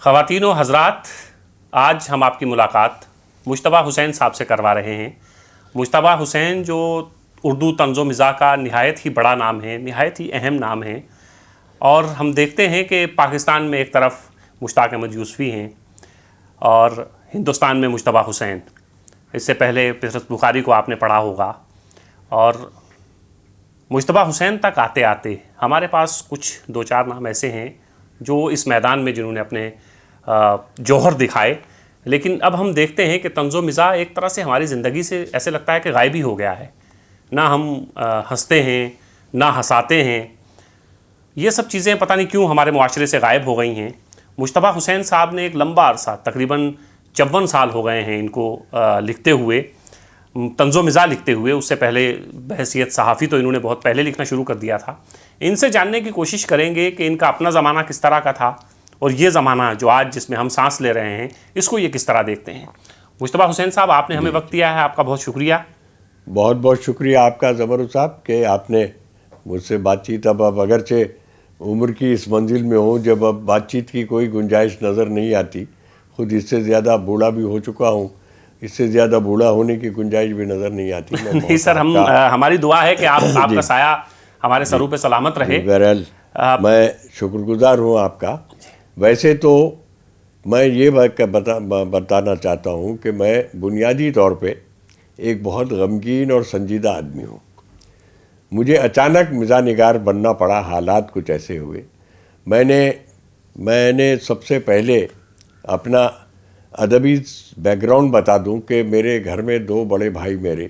خواتین و حضرات، آج ہم آپ کی ملاقات مجتبیٰ حسین صاحب سے کروا رہے ہیں۔ مجتبیٰ حسین جو اردو طنز و مزاح کا نہایت ہی بڑا نام ہے، نہایت ہی اہم نام ہے، اور ہم دیکھتے ہیں کہ پاکستان میں ایک طرف مشتاق احمد یوسفی ہیں اور ہندوستان میں مجتبیٰ حسین۔ اس سے پہلے فہرست بخاری کو آپ نے پڑھا ہوگا، اور مجتبیٰ حسین تک آتے آتے ہمارے پاس کچھ دو چار نام ایسے ہیں جو اس میدان میں جنہوں نے اپنے جوہر دکھائے، لیکن اب ہم دیکھتے ہیں کہ طنز و مزاح ایک طرح سے ہماری زندگی سے ایسے لگتا ہے کہ غائب ہی ہو گیا ہے۔ نہ ہم ہنستے ہیں، نہ ہنساتے ہیں، یہ سب چیزیں پتہ نہیں کیوں ہمارے معاشرے سے غائب ہو گئی ہیں۔ مجتبیٰ حسین صاحب نے ایک لمبا عرصہ، تقریباً 54 سال ہو گئے ہیں ان کو لکھتے ہوئے، طنز و مزاح لکھتے ہوئے۔ اس سے پہلے بحیثیت صحافی تو انہوں نے بہت پہلے لکھنا شروع کر دیا تھا۔ ان سے جاننے کی کوشش کریں گے کہ ان کا اپنا زمانہ کس طرح کا تھا، اور یہ زمانہ جو آج جس میں ہم سانس لے رہے ہیں، اس کو یہ کس طرح دیکھتے ہیں۔ مجتبیٰ حسین صاحب، آپ نے ہمیں وقت دیا ہے، آپ کا بہت شکریہ۔ بہت بہت شکریہ آپ کا زبر صاحب کہ آپ نے مجھ سے بات چیت، اب اگرچہ عمر کی اس منزل میں ہوں جب اب بات چیت کی کوئی گنجائش نظر نہیں آتی، خود اس سے زیادہ بوڑھا بھی ہو چکا ہوں، اس سے زیادہ بوڑھا ہونے کی گنجائش بھی نظر نہیں آتی۔ نہیں سر، ہماری دعا ہے کہ آپ کا سایہ ہمارے سروں پہ سلامت رہے۔ بہرحال میں شکر گزار ہوں آپ کا۔ ویسے تو میں یہ بتانا چاہتا ہوں کہ میں بنیادی طور پہ ایک بہت غمگین اور سنجیدہ آدمی ہوں۔ مجھے اچانک مزاح نگار بننا پڑا، حالات کچھ ایسے ہوئے۔ میں نے سب سے پہلے اپنا ادبی بیک گراؤنڈ بتا دوں کہ میرے گھر میں دو بڑے بھائی میرے،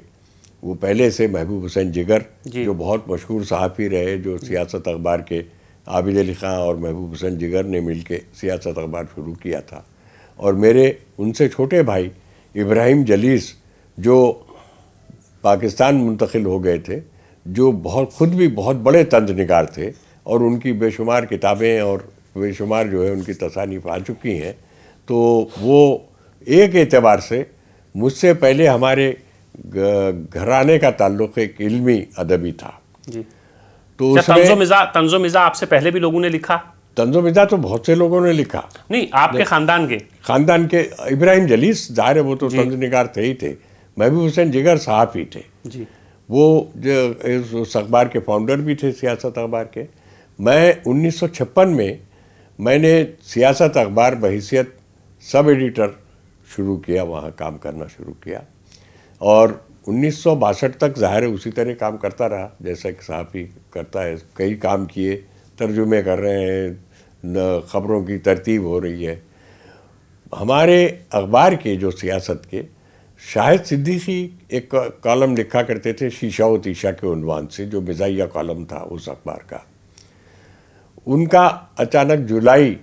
وہ پہلے سے محبوب حسین جگر جو بہت مشہور صحافی رہے، جو سیاست اخبار کے عابد علی خان اور محبوب حسین جگر نے مل کے سیاست اخبار شروع کیا تھا، اور میرے ان سے چھوٹے بھائی ابراہیم جلیس جو پاکستان منتقل ہو گئے تھے، جو خود بھی بہت بڑے طنز نگار تھے، اور ان کی بے شمار کتابیں اور بے شمار جو ہے ان کی تصانیف آ چکی ہیں۔ تو وہ ایک اعتبار سے مجھ سے پہلے ہمارے گھرانے کا تعلق ایک علمی ادبی تھا۔ جی، تو طنز و مزاح آپ سے پہلے بھی لوگوں نے لکھا؟ طنز و مزاح تو بہت سے لوگوں نے لکھا۔ نہیں، آپ کے خاندان کے ابراہیم جلیس ظاہر ہے وہ تو طنز نگار تھے ہی تھے، محبوب حسین جگر صحافی تھے، وہ اس اخبار کے فاؤنڈر بھی تھے، سیاست اخبار کے۔ میں 1956 میں نے سیاست اخبار بحیثیت سب ایڈیٹر شروع کیا، وہاں کام کرنا شروع کیا، اور 1962 تک ظاہر ہے اسی طرح کام کرتا رہا جیسا کہ صحافی کرتا ہے۔ کئی کام کیے، ترجمے کر رہے ہیں، خبروں کی ترتیب ہو رہی ہے۔ ہمارے اخبار کے جو سیاست کے شاہد صدیقی ایک کالم لکھا کرتے تھے شیشہ و تیشہ کے عنوان سے، جو مزاحیہ کالم تھا اس اخبار کا۔ ان کا اچانک جولائی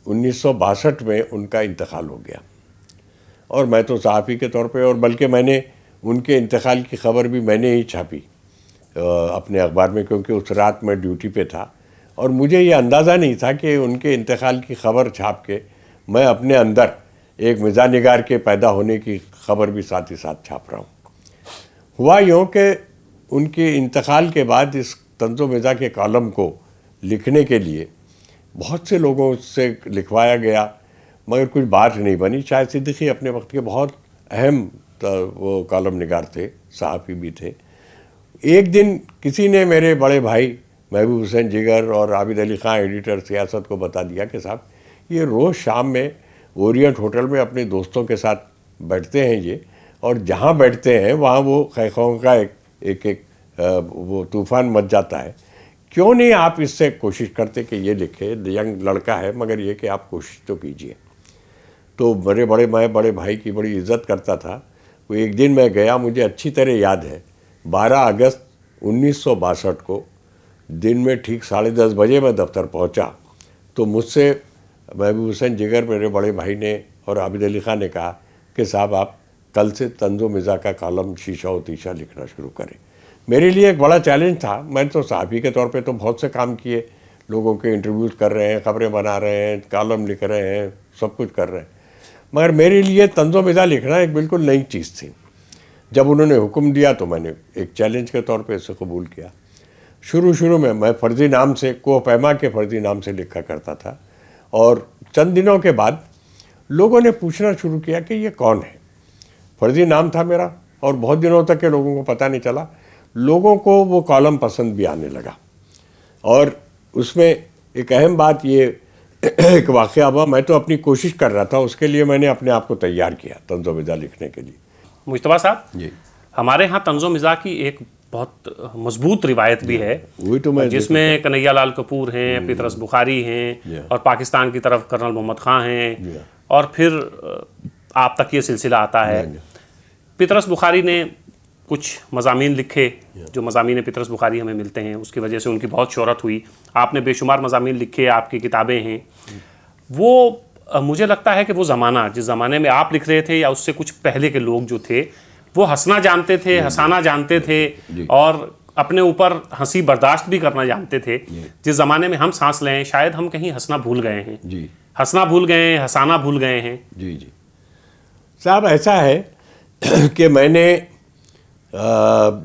1962 میں ان کا انتقال ہو گیا، اور میں تو صحافی کے طور پہ، اور بلکہ میں نے ان کے انتقال کی خبر بھی میں نے ہی چھاپی اپنے اخبار میں، کیونکہ اس رات میں ڈیوٹی پہ تھا، اور مجھے یہ اندازہ نہیں تھا کہ ان کے انتقال کی خبر چھاپ کے میں اپنے اندر ایک مزاح نگار کے پیدا ہونے کی خبر بھی ساتھ ہی ساتھ چھاپ رہا ہوں۔ ہوا یوں کہ ان کے انتقال کے بعد اس طنز و مزاح کے کالم کو لکھنے کے لیے بہت سے لوگوں سے لکھوایا گیا، مگر کچھ بات نہیں بنی۔ شاہد صدیقی اپنے وقت کے بہت اہم وہ کالم نگار تھے، صحافی بھی تھے۔ ایک دن کسی نے میرے بڑے بھائی محبوب حسین جگر اور عابد علی خان ایڈیٹر سیاست کو بتا دیا کہ صاحب یہ روز شام میں اورینٹ ہوٹل میں اپنے دوستوں کے ساتھ بیٹھتے ہیں یہ، اور جہاں بیٹھتے ہیں وہاں وہ خیخوں کا ایک وہ طوفان مچ جاتا ہے، کیوں نہیں آپ اس سے کوشش کرتے کہ یہ لکھے؟ ینگ لڑکا ہے، مگر یہ کہ آپ کوشش تو کیجئے۔ تو میں بڑے بھائی کی بڑی عزت کرتا تھا۔ وہ ایک دن میں گیا، مجھے اچھی طرح یاد ہے، 12 اگست 1962 کو دن میں ٹھیک 10:30 بجے میں دفتر پہنچا، تو مجھ سے محبوب حسین جگر میرے بڑے بھائی نے اور عابد علی خان نے کہا کہ صاحب آپ کل سے طنز و مزاح کا کالم شیشہ و تیشہ لکھنا شروع کریں۔ میرے لیے ایک بڑا چیلنج تھا۔ میں تو صحافی کے طور پہ تو بہت سے کام کیے، لوگوں کے انٹرویوز کر رہے ہیں، خبریں بنا رہے ہیں، کالم لکھ رہے ہیں، سب کچھ کر رہے ہیں، مگر میرے لیے طنز و مزاح لکھنا ایک بالکل نئی چیز تھی۔ جب انہوں نے حکم دیا تو میں نے ایک چیلنج کے طور پہ اسے قبول کیا۔ شروع میں میں فرضی نام سے، کوہ پیما کے فرضی نام سے لکھا کرتا تھا، اور چند دنوں کے بعد لوگوں نے پوچھنا شروع کیا کہ یہ کون ہے. فرضی نام تھا میرا اور بہت دنوں تک کے لوگوں کو پتہ نہیں چلا. لوگوں کو وہ کالم پسند بھی آنے لگا اور اس میں ایک اہم بات یہ ایک واقعہ ہوا. میں تو اپنی کوشش کر رہا تھا, اس کے لیے میں نے اپنے آپ کو تیار کیا طنز و مزاح لکھنے کے لیے. مجتبیٰ صاحب جی, ہمارے ہاں طنز و مزاح کی ایک بہت مضبوط روایت بھی ہے, وہی تو میں جس میں کنہیا لال کپور ہیں, پیطرس بخاری ہیں, اور پاکستان کی طرف کرنل محمد خان ہیں, اور پھر آپ تک یہ سلسلہ آتا ہے. پیطرس بخاری نے کچھ مضامین لکھے, جو مضامین پیطرس بخاری ہمیں ملتے ہیں, اس کی وجہ سے ان کی بہت شہرت ہوئی. آپ نے بے شمار مضامین لکھے, آپ کی کتابیں ہیں. وہ مجھے لگتا ہے کہ وہ زمانہ جس زمانے میں آپ لکھ رہے تھے یا اس سے کچھ پہلے کے لوگ جو تھے وہ ہنسنا جانتے تھے, ہنسانا جانتے تھے, اور اپنے اوپر ہنسی برداشت بھی کرنا جانتے تھے. جس زمانے میں ہم سانس لیں شاید ہم کہیں ہنسنا بھول گئے ہیں, ہنسنا بھول گئے ہیں, ہنسانا بھول گئے ہیں. جی صاحب, ایسا ہے کہ میں نے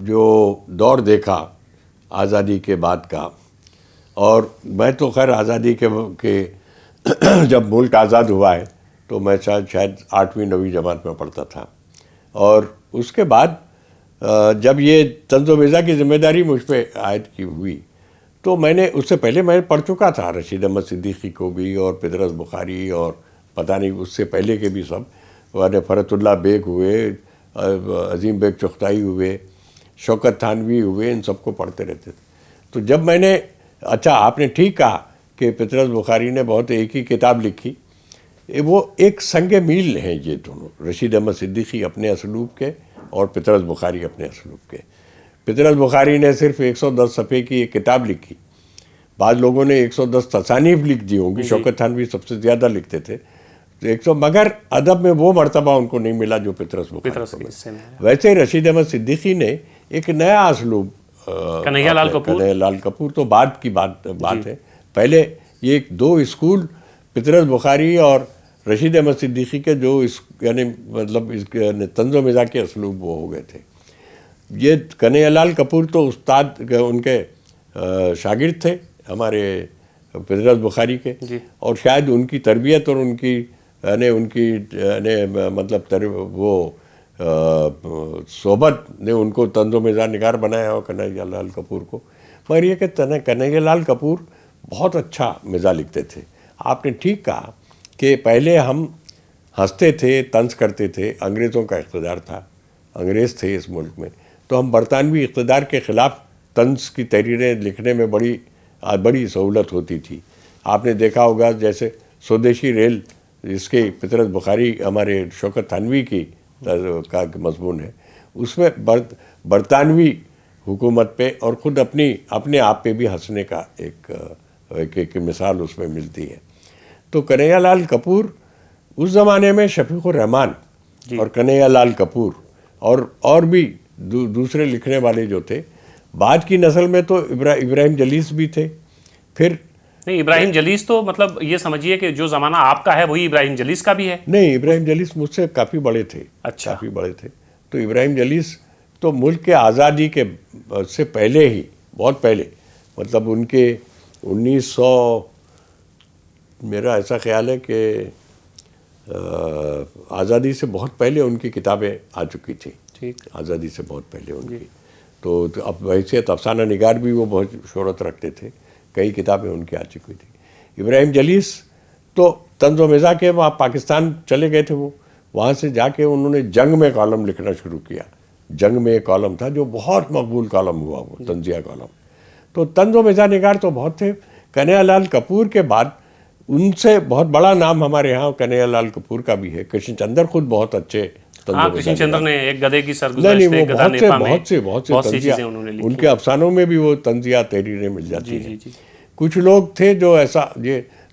جو دور دیکھا آزادی کے بعد کا, اور میں تو خیر آزادی کے جب ملک آزاد ہوا ہے تو میں شاید 8ویں 9ویں جماعت میں پڑھتا تھا, اور اس کے بعد جب یہ طنز و مزاح کی ذمہ داری مجھ پہ عائد کی ہوئی تو میں نے اس سے پہلے میں پڑھ چکا تھا رشید احمد صدیقی کو بھی, اور پیطرس بخاری, اور پتہ نہیں اس سے پہلے کے بھی سب, فرت اللہ بیگ ہوئے, عظیم بیگ چغتائی ہوئے, شوکت تھانوی ہوئے, ان سب کو پڑھتے رہتے تھے. تو جب میں نے, اچھا آپ نے ٹھیک کہا کہ پیطرس بخاری نے بہت ایک ہی کتاب لکھی, وہ ایک سنگ میل ہیں یہ دونوں, رشید احمد صدیقی اپنے اسلوب کے اور پیطرس بخاری اپنے اسلوب کے. پیطرس بخاری نے صرف 110 صفحے کی ایک کتاب لکھی, بعض لوگوں نے 110 تصانیف لکھ دی ہوں گی, شوکت تھانوی سب سے زیادہ لکھتے تھے, مگر ادب میں وہ مرتبہ ان کو نہیں ملا جو پیطرس بخاری کو ملا. ویسے رشید احمد صدیقی نے ایک نیا اسلوب, کنہیا لال کپور تو بعد کی بات ہے, پہلے یہ 2 اسکول پیطرس بخاری اور رشید احمد صدیقی کے جو یعنی مطلب طنز و مزاح کے اسلوب وہ ہو گئے تھے. یہ کنہیا لال کپور تو استاد ان کے شاگرد تھے ہمارے پیطرس بخاری کے, اور شاید ان کی تربیت اور ان کی مطلب وہ صحبت نے ان کو طنز و مزاح نگار بنایا ہو کنہیا لال کپور کو. مگر یہ کہ کنہیا لال کپور بہت اچھا مزاح لکھتے تھے. آپ نے ٹھیک کہا کہ پہلے ہم ہنستے تھے, طنز کرتے تھے, انگریزوں کا اقتدار تھا, انگریز تھے اس ملک میں, تو ہم برطانوی اقتدار کے خلاف طنز کی تحریریں لکھنے میں بڑی سہولت ہوتی تھی. آپ نے دیکھا ہوگا جیسے سودیشی ریل, جس کے پیطرس بخاری ہمارے شوکت تھانوی کی کا مضمون ہے, اس میں برطانوی حکومت پہ اور خود اپنے آپ پہ بھی ہنسنے کا ایک مثال اس میں ملتی ہے. تو کنہیا لال کپور اس زمانے میں شفیق الرحمان اور کنہیا لال کپور اور بھی دوسرے لکھنے والے جو تھے, بعد کی نسل میں تو ابراہیم جلیس بھی تھے. پھر نہیں, ابراہیم جلیس تو مطلب یہ سمجھیے کہ جو زمانہ آپ کا ہے وہی ابراہیم جلیس کا بھی ہے. نہیں, ابراہیم جلیس مجھ سے کافی بڑے تھے. اچھا, کافی بڑے تھے. تو ابراہیم جلیس تو ملک کے آزادی کے سے پہلے ہی, بہت پہلے, مطلب ان کے 1900 میرا ایسا خیال ہے کہ آزادی سے بہت پہلے ان کی کتابیں آ چکی تھیں. ٹھیک, آزادی سے بہت پہلے ان کی. تو اب حیثیت افسانہ نگار بھی وہ بہت شہرت رکھتے تھے, کئی کتابیں ان کی آ چکی تھیں. ابراہیم جلیس تو طنز و مزاح کے وہاں پاکستان چلے گئے تھے, وہ وہاں سے جا کے انہوں نے جنگ میں کالم لکھنا شروع کیا. جنگ میں ایک کالم تھا جو بہت مقبول کالم ہوا, وہ طنزیہ کالم. تو طنز و مزاح نگار تو بہت تھے. کنہیا لال کپور کے بعد ان سے بہت بڑا نام ہمارے ہاں کنہیا لال کپور کا بھی ہے. کرشن چندر خود بہت اچھے کرشن چندر نے ایک گدھے کی سرگزشت, ایک گدھا نیپا میں بہت سی چیزیں انہوں نے لکھی. ان کے افسانوں میں بھی وہ طنزیہ تحریریں مل جاتی ہیں. کچھ لوگ تھے جو ایسا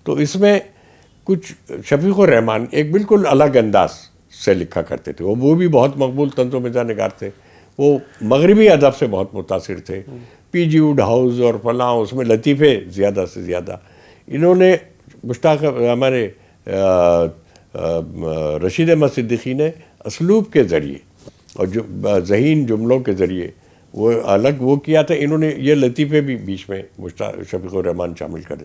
تو اس میں کچھ شفیق الرحمان ایک بالکل الگ انداز سے لکھا کرتے تھے. وہ بھی بہت مقبول طنز و مزاح نگار تھے. وہ مغربی ادب سے بہت متاثر تھے. پی جی ووڈ ہاؤس اور فلاں, اس میں لطیفے زیادہ سے زیادہ. انہوں نے مشتاق ہمارے رشید احمد صدیقی نے اسلوب کے ذریعے اور ذہین جملوں کے ذریعے وہ الگ وہ کیا تھا. انہوں نے یہ لطیفے بھی بیچ میں شفیق الرحمان شامل کر دے.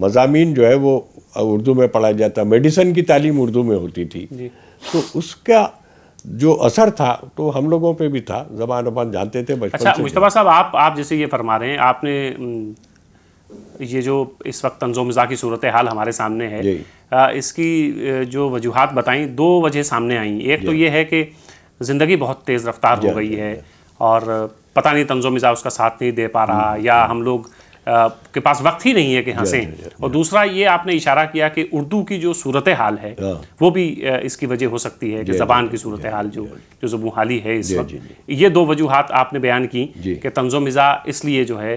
مضامین جو ہے وہ اردو میں پڑھا جاتا، میڈیسن کی تعلیم اردو میں ہوتی تھی، تو اس کا جو اثر تھا تو ہم لوگوں پہ بھی تھا، زبان اپن جانتے تھے بچپن اچھا سے۔ مجتبیٰ صاحب، آپ جیسے یہ فرما رہے ہیں، آپ نے یہ جو اس وقت طنز و مزاح کی صورتحال ہمارے سامنے ہے، اس کی جو وجوہات بتائیں، دو وجہ سامنے آئیں۔ ایک تو یہ ہے کہ زندگی بہت تیز رفتار ہو گئی ہے اور پتہ نہیں طنز و مزاح اس کا ساتھ نہیں دے پا رہا، یا ہم لوگ کے پاس وقت ہی نہیں ہے کہ ہنسیں۔ اور دوسرا یہ آپ نے اشارہ کیا کہ اردو کی جو صورتحال ہے وہ بھی اس کی وجہ ہو سکتی ہے، کہ زبان کی صورتحال جو زبوں حالی ہے اس وقت۔ یہ دو وجوہات آپ نے بیان کی کہ طنز و مزاح اس لیے جو ہے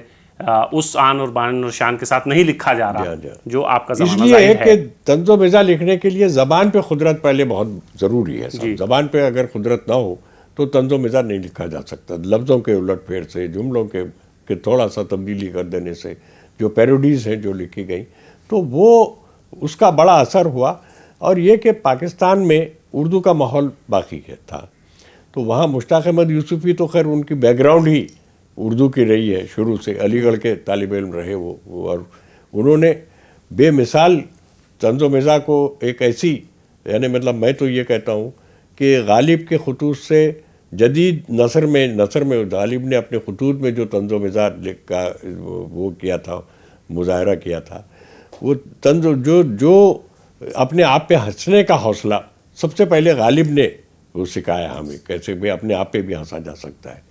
اس آن اور بان اور شان کے ساتھ نہیں لکھا جا رہا جو آپ کا زمانہ ظاہر ہے۔ کہ ہے۔ طنز و مزاح لکھنے کے لیے زبان پہ قدرت پہلے بہت ضروری ہے صاحب۔ زبان پہ اگر قدرت نہ ہو تو طنز و مزاح نہیں لکھا جا سکتا۔ لفظوں کے الٹ پھیر سے، جملوں کے تھوڑا سا تبدیلی کر دینے سے، جو پیروڈیز ہیں جو لکھی گئیں، تو وہ اس کا بڑا اثر ہوا۔ اور یہ کہ پاکستان میں اردو کا ماحول باقی تھا، تو وہاں مشتاق احمد یوسفی تو خیر ان کی بیک گراؤنڈ ہی اردو کی رہی ہے شروع سے، علی گڑھ کے طالب علم رہے وہ، اور انہوں نے بے مثال طنز و مزاح کو ایک ایسی، یعنی مطلب میں تو یہ کہتا ہوں کہ غالب کے خطوط سے جدید نثر میں غالب نے اپنے خطوط میں جو طنز و مزاح کا وہ کیا تھا، مظاہرہ کیا تھا، وہ طنز جو اپنے آپ پہ ہنسنے کا حوصلہ سب سے پہلے غالب نے وہ سکھایا ہمیں، کیسے بھی اپنے آپ پہ بھی ہنسا جا سکتا ہے۔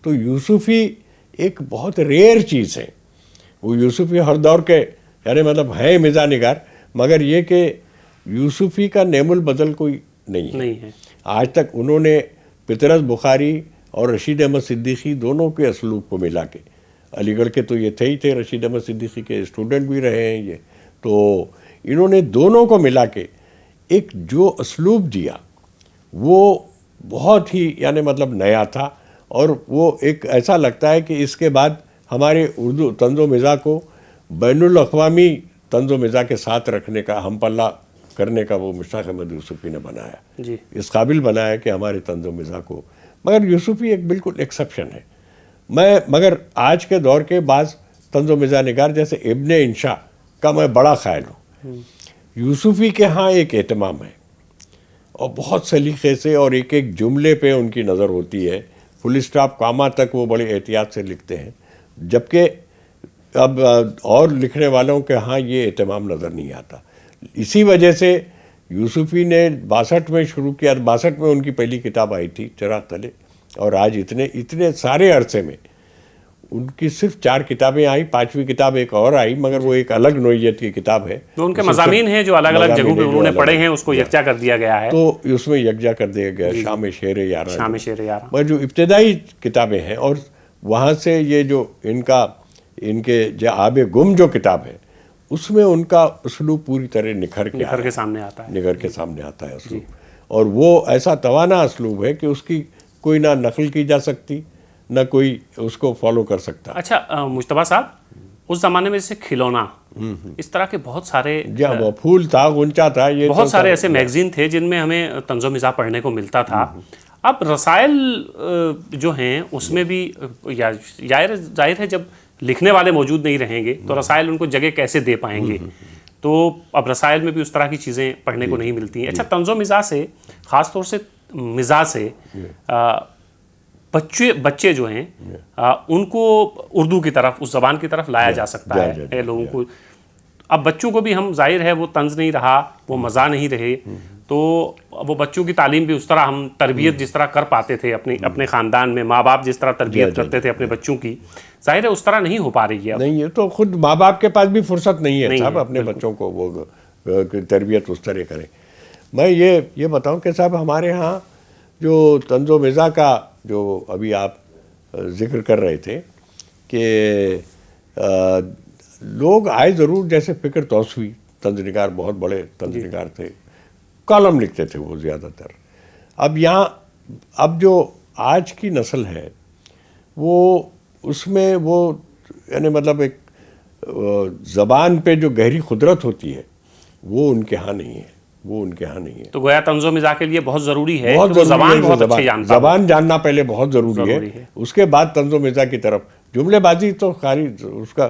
تو یوسفی ایک بہت ریئر چیز ہے، وہ یوسفی ہر دور کے یعنی مطلب ہیں مزاح نگار، مگر یہ کہ یوسفی کا نعم البدل کوئی نہیں ہے۔ آج تک انہوں نے پطرس بخاری اور رشید احمد صدیقی دونوں کے اسلوب کو ملا کے، علی گڑھ کے تو یہ تھے ہی تھے، رشید احمد صدیقی کے اسٹوڈنٹ بھی رہے ہیں یہ، تو انہوں نے دونوں کو ملا کے ایک جو اسلوب دیا وہ بہت ہی یعنی مطلب نیا تھا، اور وہ ایک ایسا لگتا ہے کہ اس کے بعد ہمارے اردو طنز و مزاح کو بین الاقوامی طنز و مزاح کے ساتھ رکھنے کا، ہم پلہ کرنے کا وہ مشتاق احمد یوسفی نے بنایا، اس قابل بنایا کہ ہمارے طنز و مزاح کو۔ مگر یوسفی ایک بالکل ایکسیپشن ہے۔ مگر آج کے دور کے بعض طنز و مزاح نگار جیسے ابن انشا کا میں بڑا خیال ہوں، یوسفی کے ہاں ایک اہتمام ہے اور بہت سلیقے سے، اور ایک ایک جملے پہ ان کی نظر ہوتی ہے، فل اسٹاپ کاما تک وہ بڑے احتیاط سے لکھتے ہیں، جبکہ اب اور لکھنے والوں کے ہاں یہ اہتمام نظر نہیں آتا۔ اسی وجہ سے یوسفی نے 62 میں شروع کیا، 62 میں ان کی پہلی کتاب آئی تھی چراغ تلے، اور آج اتنے سارے عرصے میں ان کی صرف 4 کتابیں آئیں، 5ویں کتاب ایک اور آئی، مگر وہ ایک الگ نوعیت کی کتاب ہے، تو ان کے مضامین ہیں جو الگ الگ جگہوں پہ انہوں نے پڑھے ہیں، اس کو یکجا کر دیا گیا ہے، تو اس میں یکجا کر دیا گیا، شام شیر یارا، شام شیر یارا، مگر جو ابتدائی کتابیں ہیں، اور وہاں سے یہ جو ان کے جو آب گم جو کتاب ہے، اس میں ان کا اسلوب پوری طرح نکھر کے سامنے آتا ہے، نکھر کے سامنے آتا ہے اسلوب، اور وہ ایسا توانا اسلوب ہے کہ اس کی کوئی نہ نقل کی جا سکتی، نہ کوئی اس کو فالو کر سکتا۔ اچھا مجتبیٰ صاحب، اس زمانے میں جیسے کھلونا، اس طرح کے بہت سارے پھول تھا، غنچہ تھا، یہ بہت سارے ایسے میگزین تھے جن میں ہمیں طنز و مزاح پڑھنے کو ملتا تھا۔ اب رسائل جو ہیں اس میں بھی ظاہر ہے جب لکھنے والے موجود نہیں رہیں گے تو رسائل ان کو جگہ کیسے دے پائیں گے، تو اب رسائل میں بھی اس طرح کی چیزیں پڑھنے کو نہیں ملتی ہیں۔ اچھا، طنز و مزاح سے، خاص طور سے مزاح سے بچے جو ہیں ان کو اردو کی طرف، اس زبان کی طرف لایا جا سکتا ہے لوگوں کو۔ اب بچوں کو بھی ہم، ظاہر ہے وہ طنز نہیں رہا، وہ مزاح نہیں رہے، تو وہ بچوں کی تعلیم بھی اس طرح ہم تربیت جس طرح کر پاتے تھے اپنے خاندان میں، ماں باپ جس طرح تربیت کرتے تھے اپنے بچوں کی، ظاہر ہے اس طرح نہیں ہو پا رہی ہے۔ نہیں ہے تو خود ماں باپ کے پاس بھی فرصت نہیں ہے صاحب اپنے بچوں کو وہ تربیت اس طرح کریں۔ میں یہ بتاؤں کہ صاحب ہمارے ہاں جو طنز و مزاح کا جو ابھی آپ ذکر کر رہے تھے کہ لوگ آئے ضرور، جیسے فکر توسوی طنز نگار، بہت بڑے طنز نگار تھے، کالم لکھتے تھے وہ زیادہ تر۔ اب جو آج کی نسل ہے وہ اس میں وہ یعنی مطلب ایک زبان پہ جو گہری قدرت ہوتی ہے وہ ان کے ہاں نہیں ہے، تو گویا طنز و مزاح کے لیے بہت ضروری ہے کہ وہ زبان بہت اچھی جانتا ہو، زبان جاننا پہلے بہت ضروری ہے، اس کے بعد طنز و مزاح کی طرف۔ جملے بازی تو خالی اس کا